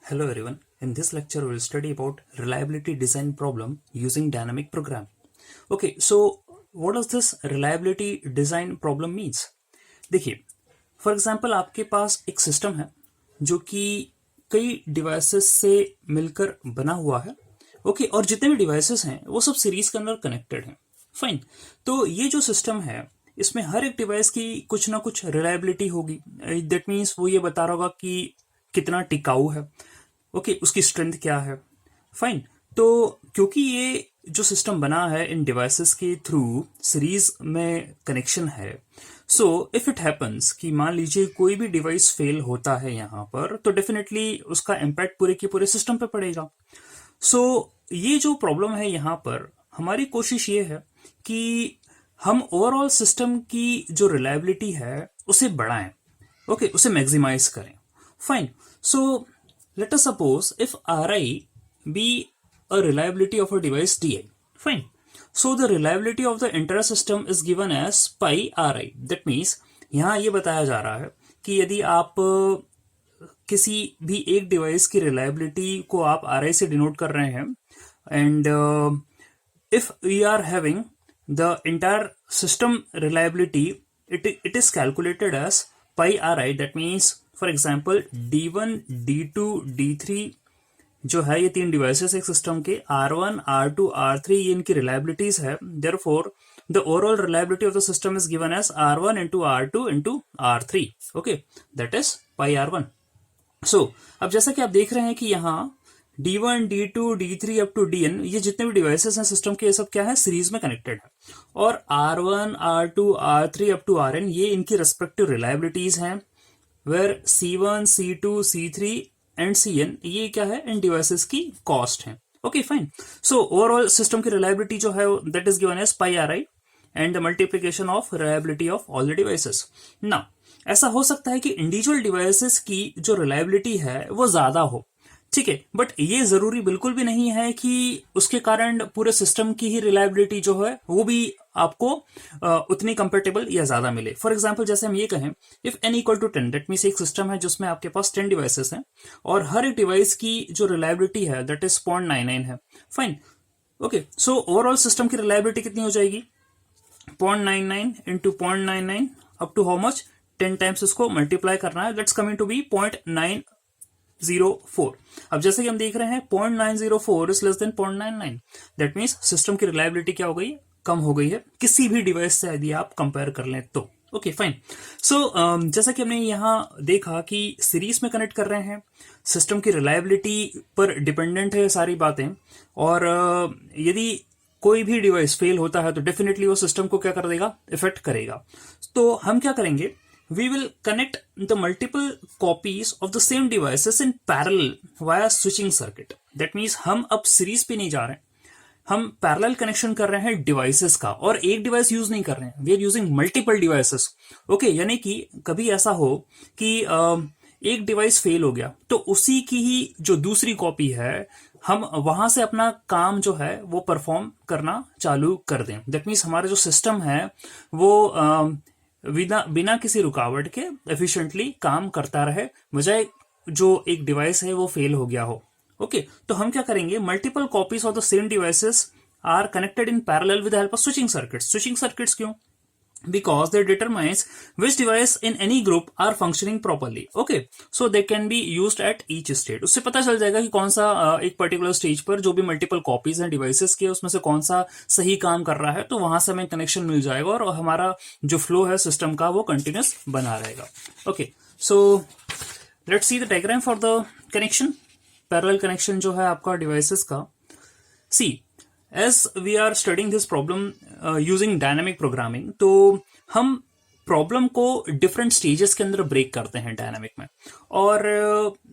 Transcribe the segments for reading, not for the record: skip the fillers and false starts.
Hello everyone. In this lecture, we will study about reliability design problem using dynamic program. Okay, so what does this reliability design problem means? देखिए, for example आपके पास एक system है जो कि कई devices से मिलकर बना हुआ है. ओके, और जितने भी डिवाइसेस हैं वो सब सीरीज के अंदर कनेक्टेड हैं. फाइन. तो ये जो सिस्टम है इसमें हर एक डिवाइस की कुछ ना कुछ रिलायबिलिटी होगी. दैट मीन्स वो ये बता रहा होगा कि कितना टिकाऊ है. ओके, उसकी स्ट्रेंथ क्या है. फाइन. तो क्योंकि ये जो सिस्टम बना है इन डिवाइसेस के थ्रू सीरीज में कनेक्शन है, सो इफ इट हैपन्स कि मान लीजिए कोई भी डिवाइस फेल होता है यहाँ पर, तो डेफिनेटली उसका इम्पैक्ट पूरे के पूरे सिस्टम पे पड़ेगा. सो ये जो प्रॉब्लम है यहाँ पर, हमारी कोशिश ये है कि हम ओवरऑल सिस्टम की जो रिलायबिलिटी है उसे बढ़ाएं. ओके, उसे मैक्सिमाइज करें. Fine. So let us suppose if Ri be a reliability of a device Di. Fine. So the reliability of the entire system is given as pi Ri. That means यहाँ ये बताया जा रहा है कि यदि आप किसी भी एक डिवाइस की रिलायबिलिटी को आप Ri से डिनोट कर रहे हैं, and if we are having the entire system reliability, it is calculated as pi Ri. That means for example D1, D2, D3 जो है, ये तीन डिवाइसेस एक सिस्टम के, R1, R2, R3 ये इनकी रिलायबिलिटीज है. Therefore the overall reliability of the system is given as R1 into R2 into R3. Okay, that is pi R1. So अब जैसा कि आप देख रहे हैं कि यहाँ D1, D2, D3 up to Dn ये जितने भी डिवाइसेस हैं सिस्टम के, ये सब क्या है, सीरीज में कनेक्टेड है. और R1, R2, R3 up to Rn ये इनकी रेस्पेक्टिव रिलायबिलिटीज हैं, where C1, C2, C3 and Cn ये क्या है, इन डिवाइसेस की कॉस्ट है. Okay, fine. So overall system की रिलायबिलिटी जो है that is given as pi Ri and the multiplication of reliability of all the devices. Now ऐसा हो सकता है कि इंडिविजुअल डिवाइसेस की जो रिलायबिलिटी है वो ज्यादा हो, ठीक है, बट ये जरूरी बिल्कुल भी नहीं है कि उसके कारण पूरे सिस्टम की ही रिलायबिलिटी जो है वो भी आपको उतनी कंपेटेबल या ज्यादा मिले. फॉर एग्जांपल जैसे हम ये कहें, if n equal to 10, that means एक सिस्टम है जिसमें आपके पास 10 डिवाइसेस हैं और हर एक डिवाइस की जो रिलायबिलिटी है दैट इज 0.99 है. Fine. Okay, so overall system की रिलायबिलिटी कितनी हो जाएगी, 0.99 into 0.99 up to how much, 10 times इसको मल्टीप्लाई करना है. That's coming to be 0.904. अब जैसे कि हम देख रहे हैं 0.904 is less than 0.99. That means system की रिलायबिलिटी क्या हो गई, कम हो गई है किसी भी डिवाइस से यदि आप कंपेयर कर लें तो. Okay, fine. सो जैसा कि हमने यहाँ देखा कि सीरीज में कनेक्ट कर रहे हैं, सिस्टम की रिलायबिलिटी पर डिपेंडेंट है सारी बातें, और यदि कोई भी डिवाइस फेल होता है तो डेफिनेटली वो सिस्टम को क्या कर देगा, इफेक्ट करेगा. तो हम क्या करेंगे, we will connect the multiple copies of the same devices in parallel via switching circuit. That means हम अब सीरीज पे नहीं जा रहे हैं, हम पैरेलल कनेक्शन कर रहे हैं डिवाइसेस का, और एक डिवाइस यूज नहीं कर रहे हैं, we are using multiple devices. Okay, यानी कि कभी ऐसा हो कि एक डिवाइस फेल हो गया तो उसी की ही जो दूसरी कॉपी है हम वहां से अपना काम जो है वो परफॉर्म करना चालू कर दें. दैट मीन्स हमारा जो सिस्टम है वो बिना किसी रुकावट के एफिशिएंटली काम करता रहे, बजाय जो एक डिवाइस है वो फेल हो गया हो. ओके, तो हम क्या करेंगे, multiple copies of the same devices are connected in parallel with the help of switching circuits. Switching circuits क्यों, because they determines which device in any group are functioning properly. Okay, so they can be used at each state. उससे पता चल जाएगा कि कौन सा एक particular stage पर जो भी मल्टीपल कॉपीज हैं डिवाइसेस के उसमें से कौन सा सही काम कर रहा है, तो वहां से हमें कनेक्शन मिल जाएगा और हमारा जो फ्लो है सिस्टम का वो कंटिन्यूस बना रहेगा. Okay, so let's see the diagram for the connection, parallel connection जो है आपका डिवाइसेस का. सी, as we are studying this problem using dynamic programming, तो हम प्रॉब्लम को डिफरेंट स्टेजेस के अंदर ब्रेक करते हैं डायनामिक में, और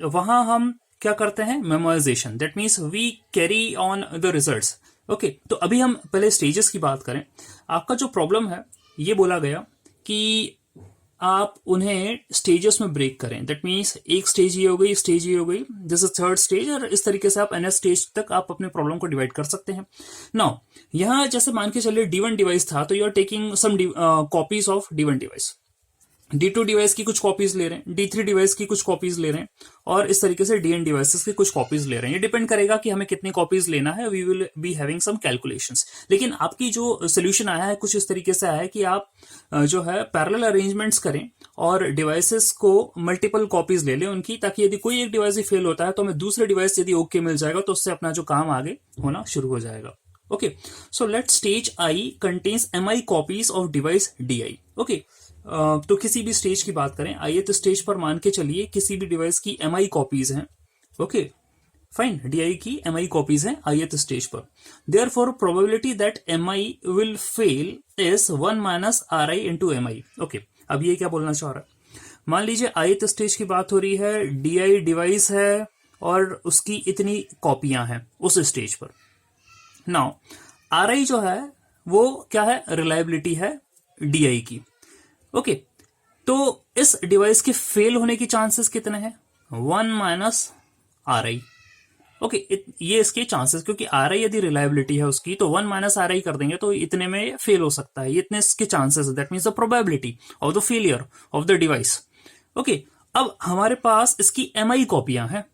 वहां हम क्या करते हैं, memorization. That means we carry on the results. Okay, तो अभी हम पहले स्टेजेस की बात करें. आपका जो प्रॉब्लम है ये बोला गया कि आप उन्हें स्टेजेस में ब्रेक करें. दैट मीन्स एक स्टेज ये हो गई, स्टेज ये हो गई, दिस इज थर्ड स्टेज, और इस तरीके से आप एन स्टेज तक आप अपने प्रॉब्लम को डिवाइड कर सकते हैं. नाउ यहाँ जैसे मान के चलिए D1 डिवाइस था, तो you are taking some copies of D1 device. D2 device की कुछ कॉपीज ले रहे हैं, D3 डिवाइस की कुछ कॉपीज ले रहे हैं, और इस तरीके से DN डिवाइसेस की कुछ कॉपीज ले रहे हैं। ये डिपेंड करेगा कि हमें कितनी कॉपीज लेना है। We will be having some calculations. लेकिन आपकी जो सोल्यूशन आया है कुछ इस तरीके से आया है कि आप जो है पैरेलल अरेंजमेंट्स करें और डिवाइसेस को मल्टीपल कॉपीज ले लें उनकी, ताकि यदि कोई एक डिवाइस ही फेल होता है तो हमें दूसरे डिवाइस यदि ओके मिल जाएगा तो उससे अपना जो काम आगे होना शुरू हो जाएगा। Okay, so let stage I contains mi copies of device di। Okay, तो किसी भी स्टेज की बात करें, आइए तो स्टेज पर मान के चलिए किसी भी डिवाइस की mi कॉपीज हैं। ओके, फाइन, di की mi कॉपीज हैं ith स्टेज पर। Therefore probability that mi will fail is 1 minus ri into mi। Okay, अब ये क्या बोलना चाह रहा है, मान लीजिए ith स्टेज की बात हो रही है, di डिवाइस है और उसकी इतनी कॉपियां हैं उस स्टेज पर। नाउ ri जो है वो क्या है, रिलायबिलिटी है di की। ओके, तो इस डिवाइस के फेल होने की चांसेस कितने हैं, 1 माइनस ri। ओके, ये इसके चांसेस, क्योंकि ri यदि रिलायबिलिटी है उसकी तो 1 माइनस ri कर देंगे तो इतने में फेल हो सकता है, ये इतने इसके chances, that means the probability of the failure of the device. Okay, अब हमारे पास इसकी mi कॉपियां हैं।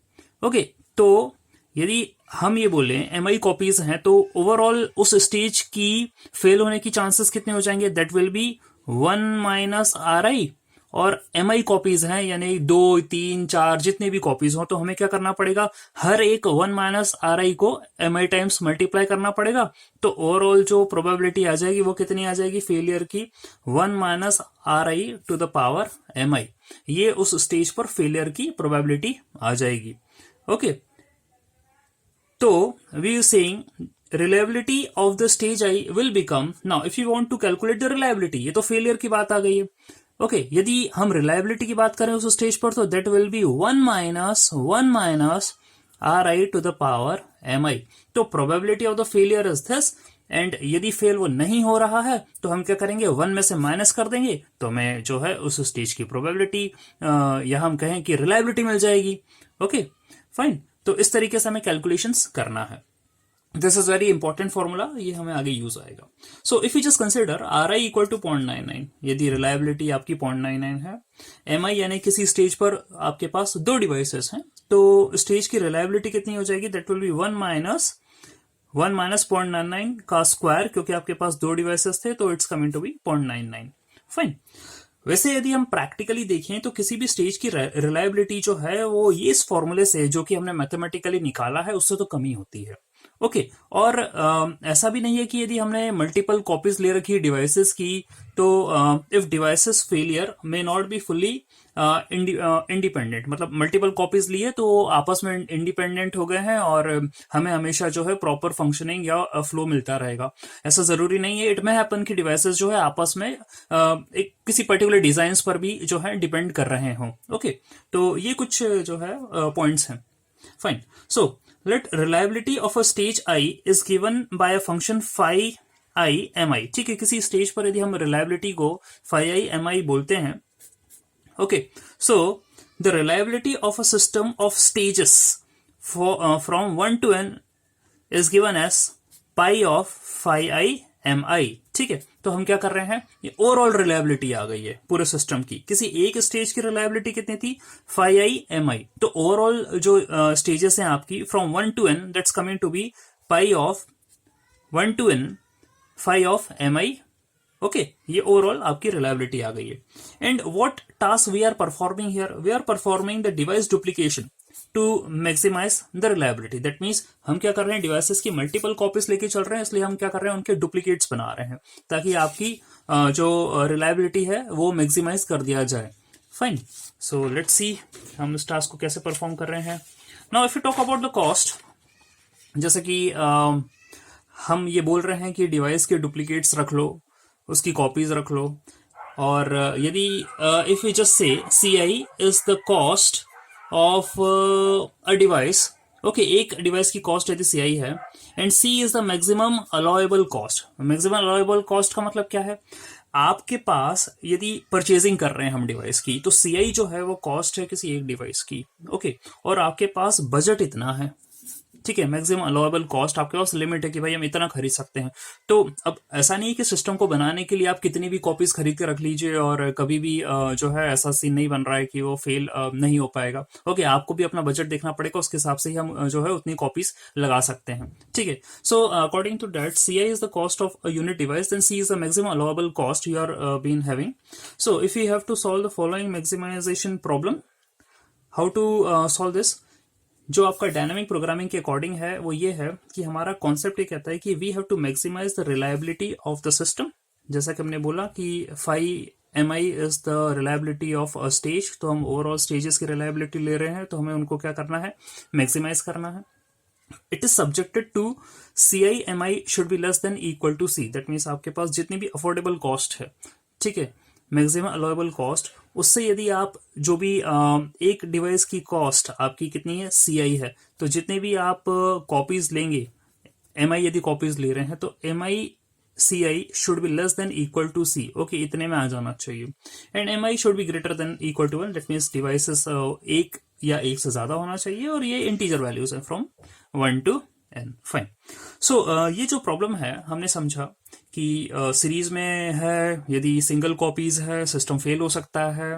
ओके, तो यदि हम ये बोले mi कॉपीज हैं तो ओवरऑल उस स्टेज की फेल होने की चांसेस कितने हो जाएंगे, that will be 1 minus ri, और mi कॉपीज हैं यानी 2 3 4 जितने भी कॉपीज हो, तो हमें क्या करना पड़ेगा, हर एक 1 माइनस ri को mi टाइम्स मल्टीप्लाई करना पड़ेगा। तो ओवरऑल जो प्रोबेबिलिटी आ जाएगी वो कितनी आ जाएगी फेलियर की, 1 minus ri to the power mi। ये उस स्टेज पर फेलियर की प्रोबेबिलिटी आ जाएगी। ओके, तो we are saying reliability of the stage I will become, now if you want to calculate the reliability, ये तो फेलियर की बात आ गई है। ओके, यदि हम रिलायबिलिटी की बात करें उस स्टेज पर तो that will be 1 minus ri to the power mi। तो probability of the failure is this, and यदि फेल वो नहीं हो रहा है तो हम क्या करेंगे, 1 में से माइनस कर देंगे तो हमें जो है उस स्टेज की प्रोबेबिलिटी या हम कहें कि रिलायबिलिटी मिल जाएगी। ओके, फाइन, तो इस तरीके से हमें कैलकुलेशंस करना है। This is very important formula, ये हमें आगे यूज आएगा। So if you just consider ri equal to 0.99, यदि रिलायबिलिटी आपकी 0.99 है, mi यानी किसी स्टेज पर आपके पास दो डिवाइसेस हैं तो स्टेज की रिलायबिलिटी कितनी हो जाएगी, दैट विल बी 1 माइनस 0.99 का स्क्वायर, क्योंकि आपके पास दो डिवाइसेस थे तो it's coming to be 0.99। Fine, वैसे यदि हम प्रैक्टिकली देखें तो किसी भी स्टेज की रिलायबिलिटी जो है वो ये इस फॉर्मूले से जो कि हमने मैथमेटिकली निकाला है उससे तो कमी होती है। ओके, और ऐसा भी नहीं है कि यदि हमने मल्टीपल कॉपीज ले रखी है डिवाइसेस की तो if devices failure may not be fully independent, मतलब मल्टीपल कॉपीज लिए तो आपस में इंडिपेंडेंट हो गए हैं और हमें हमेशा जो है प्रॉपर फंक्शनिंग या फ्लो मिलता रहेगा, ऐसा जरूरी नहीं है। इट मे हैपन कि डिवाइसेस जो है आपस में एक किसी पर्टिकुलर डिजाइन्स पर भी जो है डिपेंड कर रहे हों। ओके, तो ये कुछ जो है पॉइंट्स हैं। Fine, so let reliability of a stage I is given by a function phi I mi। ठीक है, किसी स्टेज पर यदि हम रिलायबिलिटी को phi I mi बोलते हैं, okay, so the reliability of a system of stages from 1 to n is given as pi of phi I mi। ठीक है, तो हम क्या कर रहे हैं, ये ओवरऑल रिलायबिलिटी आ गई है पूरे सिस्टम की। किसी एक स्टेज की रिलायबिलिटी कितनी थी, phi I mi, तो ओवरऑल जो स्टेजेस हैं आपकी from 1 to n that's coming to be pi of 1 to n phi of mi। Okay, ये ओवरऑल आपकी रिलायबिलिटी आ गई है। And what task we are performing here, we are performing the device duplication to maximize the reliability. That means हम क्या कर रहे हैं, डिवाइसेस की मल्टीपल कॉपीज लेके चल रहे हैं, इसलिए हम क्या कर रहे हैं, उनके डुप्लीकेट्स बना रहे हैं ताकि आपकी जो रिलायबिलिटी है वो मैक्सिमाइज कर दिया जाए। फाइन, सो लेट्स सी हम इस टास्क को कैसे परफॉर्म कर रहे हैं। Now if you talk about the cost, जैसे कि हम ये बोल रहे हैं कि डिवाइस के डुप्लीकेट्स रख लो, उसकी कॉपीज रख लो, और यदि if you just say CI is the cost of a device, okay, एक डिवाइस की कॉस्ट यदि CI है, and C is the maximum allowable cost. Maximum allowable cost का मतलब क्या है, आपके पास यदि परचेजिंग कर रहे हैं हम डिवाइस की तो CI जो है वो कॉस्ट है किसी एक डिवाइस की, ओके, और आपके पास बजट इतना है, ठीक है, मैक्सिमम अलाउएबल कॉस्ट, आपके पास लिमिट है कि भाई हम इतना खरीद सकते हैं। तो अब ऐसा नहीं है कि सिस्टम को बनाने के लिए आप कितनी भी कॉपीज खरीद के रख लीजिए और कभी भी जो है ऐसा सीन नहीं बन रहा है कि वो फेल नहीं हो पाएगा। ओके, आपको भी अपना बजट देखना पड़ेगा, उसके हिसाब से ही हम जो है उतनी कॉपीज लगा सकते हैं। ठीक है, so according to that C I is the cost of a unit device, then C is the maximum allowable cost you are been having. So if you have to solve the following maximization problem, how to solve this. जो आपका dynamic programming के according है वो ये है कि हमारा concept ये कहता है कि we have to maximize the reliability of the system. जैसा कि हमने बोला कि 5 mi is the reliability of a stage, तो हम ओवरऑल स्टेजेस की रिलायबिलिटी ले रहे हैं, तो हमें उनको क्या करना है, मैक्सिमाइज करना है। It is subjected to CI/MI should be less than equal to C, that means आपके पास जितनी भी अफोर्डेबल कॉस्ट है, ठीक है, मैक्सिमम अलाउएबल कॉस्ट, उससे यदि आप जो भी एक डिवाइस की कॉस्ट आपकी कितनी है, CI है, तो जितने भी आप कॉपीज लेंगे, MI यदि कॉपीज ले रहे हैं तो MI CI should be less than equal to C, okay, इतने में आ जाना चाहिए। And MI should be greater than equal to 1, that means devices एक या एक से ज्यादा होना चाहिए, और ये इंटीजर वैल्यूज है from 1 to n। Fine. So ये जो प्रॉब्लम है हमने समझा कि सीरीज में है, यदि सिंगल कॉपीज है सिस्टम फेल हो सकता है।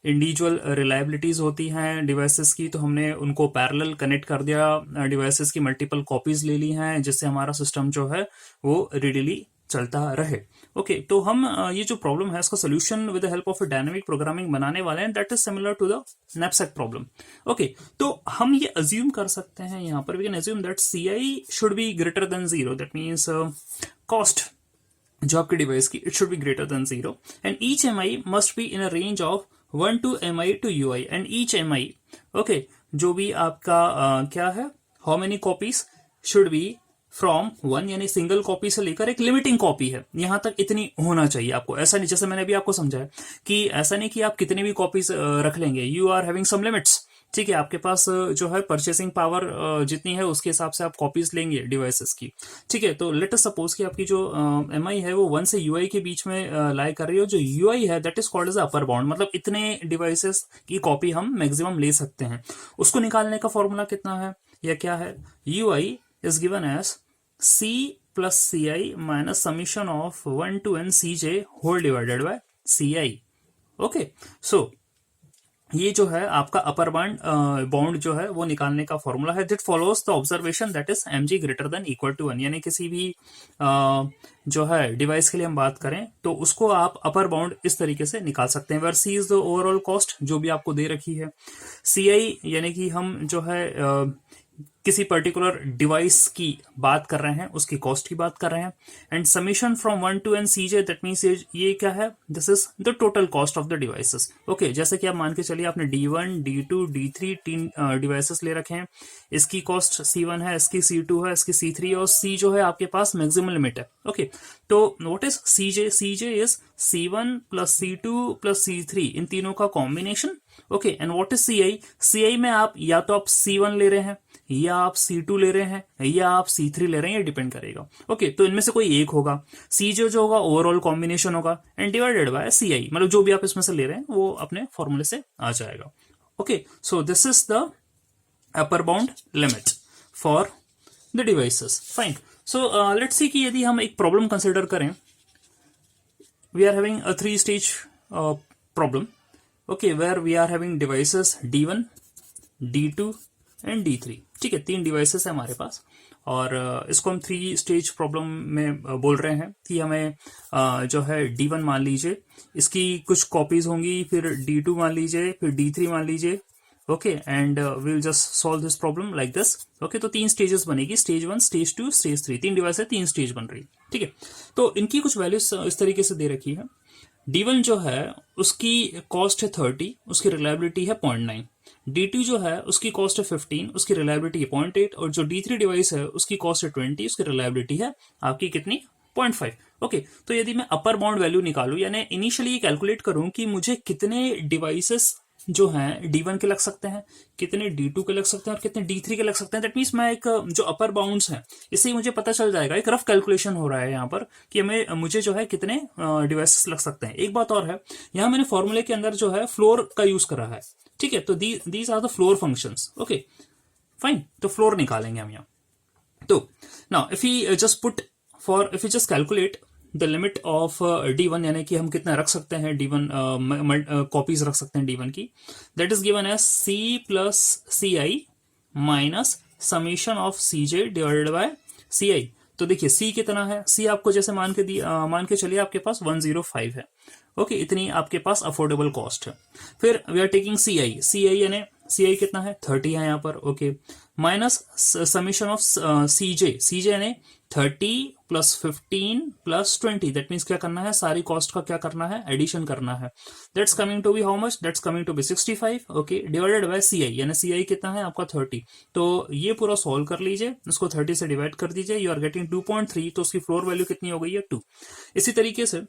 इंडिविजुअल रिलायबिलिटीज होती हैं डिवाइसेस की, तो हमने उनको पैरेलल कनेक्ट कर दिया, डिवाइसेस की मल्टीपल कॉपीज ले ली हैं, जिससे हमारा सिस्टम जो है वो रेडिली चलता रहे। ओके, तो हम ये जो प्रॉब्लम है इसका solution with the help of dynamic programming बनाने वाले हैं, that is similar to the knapsack problem. Okay, तो हम ये अज्यूम कर सकते हैं, यहाँ पर we can assume that CI should be greater than 0, that means cost जो आपकी डिवाइस की, it should be greater than 0, and each MI must be in a range of 1 to MI to UI, and each MI, okay, जो भी आपका क्या है, how many copies should be from 1, यानी single copy से लेकर एक लिमिटिंग कॉपी है, यहां तक इतनी होना चाहिए आपको। ऐसा नहीं, जैसे मैंने अभी आपको समझाया कि ऐसा नहीं कि आप कितनी भी कॉपीज रख लेंगे, you are having some limits. ठीक है, आपके पास जो है परचेसिंग पावर जितनी है उसके हिसाब से आप कॉपीज लेंगे डिवाइसेस की। ठीक है, तो लेट अस सपोज कि आपकी जो MI है वो 1 से UI के बीच में लाई कर रही है, जो UI है that is called as upper bound, मतलब इतने डिवाइसेस की कॉपी हम मैक्सिमम ले सकते हैं। उसको निकालने का फॉर्मूला कितना है या क्या है, UI is given as C plus CI minus summation of 1 to n CJ whole divided by CI। Okay, so ये जो है आपका अपर बाउंड जो है वो निकालने का फॉर्मूला है, that follows the observation that is mg greater than equal to 1, यानी किसी भी जो है डिवाइस के लिए हम बात करें तो उसको आप अपर बाउंड इस तरीके से निकाल सकते हैं, where C is the overall cost जो भी आपको दे रखी है, CI यानी कि हम जो है किसी पर्टिकुलर डिवाइस की बात कर रहे हैं, उसकी कॉस्ट की बात कर रहे हैं, and summation from 1 to n CJ, that means ये क्या है, this is the total cost of the devices. Okay, जैसे कि आप मान के चलिए आपने D1 D2 D3 तीन डिवाइसेस ले रखे हैं, इसकी कॉस्ट C1 है, इसकी C2 है, इसकी C3, और C जो है आपके पास मैक्सिमम लिमिट है। ओके, तो what is CJ is C1 plus C2 plus C3, इन तीनों का combination. Okay, and what is CI में आप या तो आप C1 ले रहे हैं, या आप C2 ले रहे हैं, या आप C3 ले रहे हैं, ये डिपेंड करेगा। ओके, तो इनमें से कोई एक होगा, C जो होगा ओवरऑल कॉम्बिनेशन होगा, एंड डिवाइडेड बाय CI, मतलब जो भी आप इसमें से ले रहे हैं वो अपने फॉर्मूले से आ जाएगा। Okay, so this is the upper bound limit for the devices. Fine, so let's see कि यदि हम एक प्रॉब्लम कंसिडर करें, we are having a 3-stage problem, okay, where we are having devices D1 D2 and D3। ठीक है, 3 devices है हमारे पास, और इसको हम 3-stage प्रॉब्लम में बोल रहे हैं कि हमें जो है D1 मान लीजिए, इसकी कुछ कॉपीज होंगी, फिर D2 मान लीजिए, फिर D3 मान लीजिए। Okay, and we will just solve this problem like this. Okay, तो 3 स्टेजेस बनेगी, स्टेज 1, स्टेज 2, स्टेज 3, 3 डिवाइस है, 3 स्टेज बन रही। ठीक है, तो इनकी कुछ वैल्यूज इस तरीके से दे रखी है। D1 जो है उसकी कॉस्ट है 30, उसकी रिलायबिलिटी है 0.9। D2 जो है उसकी कॉस्ट है 15, उसकी रिलायबिलिटी है 0.8, और जो D3 डिवाइस है उसकी कॉस्ट है 20, उसकी रिलायबिलिटी है आपकी कितनी, 0.5। ओके, तो यदि मैं अपर बाउंड वैल्यू निकालूं, यानी इनिशियली कैलकुलेट करूं कि मुझे कितने डिवाइसेस जो हैं D1 के लग सकते हैं, कितने D2 के लग सकते हैं, और कितने D3 के लग सकते हैं, दैट मीन्स मैं एक जो अपर बाउंड्स हैं इससे ही मुझे पता चल जाएगा, एक रफ कैलकुलेशन हो रहा है यहाँ पर कि मुझे जो है कितने डिवाइसेस लग सकते हैं। एक बात और है, यहाँ मैंने फॉर्मूले के अंदर जो है फ्लोर का यूज कर रहा है। ठीक है, तो these are the floor functions. Okay, fine, तो फ्लोर निकालेंगे हम यहाँ। तो now if you just put for if you just calculate the limit of D1, यानी कि हम कितना रख सकते हैं D1 कॉपीज रख सकते हैं D1 की, that is given as C plus CI minus summation of CJ divided by CI। तो देखिए C कितना है, C आपको जैसे मान के चलिए आपके पास 105 है। ओके, इतनी आपके पास अफोर्डेबल कॉस्ट है। फिर वी आर टेकिंग CI यानी CI कितना है 30 है यहाँ पर। Okay, minus summation of CJ यानी 30 प्लस 15 प्लस 20, दैट मीन्स क्या करना है, सारी कॉस्ट का क्या करना है, एडिशन करना है। That's coming to be how much, that's coming to be 65। Okay, divided by CI यानी CI कितना है आपका 30। तो ये पूरा सॉल्व कर लीजिए, इसको 30 से डिवाइड कर दीजिए, यू आर गेटिंग 2.3, तो उसकी फ्लोर वैल्यू कितनी हो गई है 2। इसी तरीके से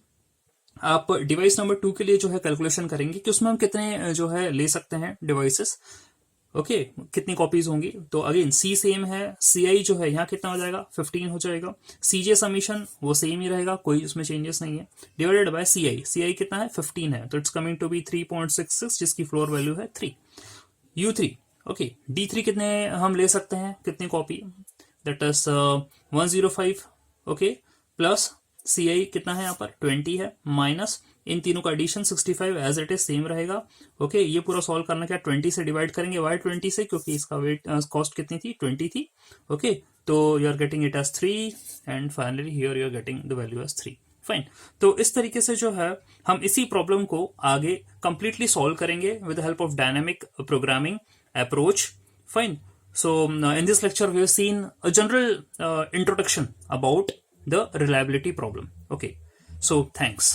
आप डिवाइस नंबर 2 के लिए जो है कैलकुलेशन करेंगे कि उसमें हम कितने जो है ले सकते हैं डिवाइसेस। ओके, कितनी कॉपीज होंगी। तो अगेन C सेम है, CI जो है यहाँ कितना हो जाएगा 15 हो जाएगा, CJ समीशन वो सेम ही रहेगा, कोई उसमें चेंजेस नहीं है, डिवाइडेड बाय CI कितना है 15 है, तो इट्स कमिंग टू बी 3.66, जिसकी फ्लोर वैल्यू है 3। U3, ओके, D3 कितने हम ले सकते हैं, कितनी copy, that is 105। Okay, plus CI कितना है यहाँ पर 20 है, माइनस इन तीनों का addition 65 as it is same रहेगा। ओके, ये पूरा सॉल्व करना क्या 20 से डिवाइड करेंगे, वाई 20 से, क्योंकि इसका वेट कॉस्ट कितनी थी 20 थी। ओके, तो you are getting it as 3 and finally here you are getting the value as 3। Fine, तो इस तरीके से जो है हम इसी प्रॉब्लम को आगे कंप्लीटली सॉल्व करेंगे with the help of dynamic programming approach. Fine, so in this lecture we have seen a general introduction about the reliability problem. Okay, so thanks.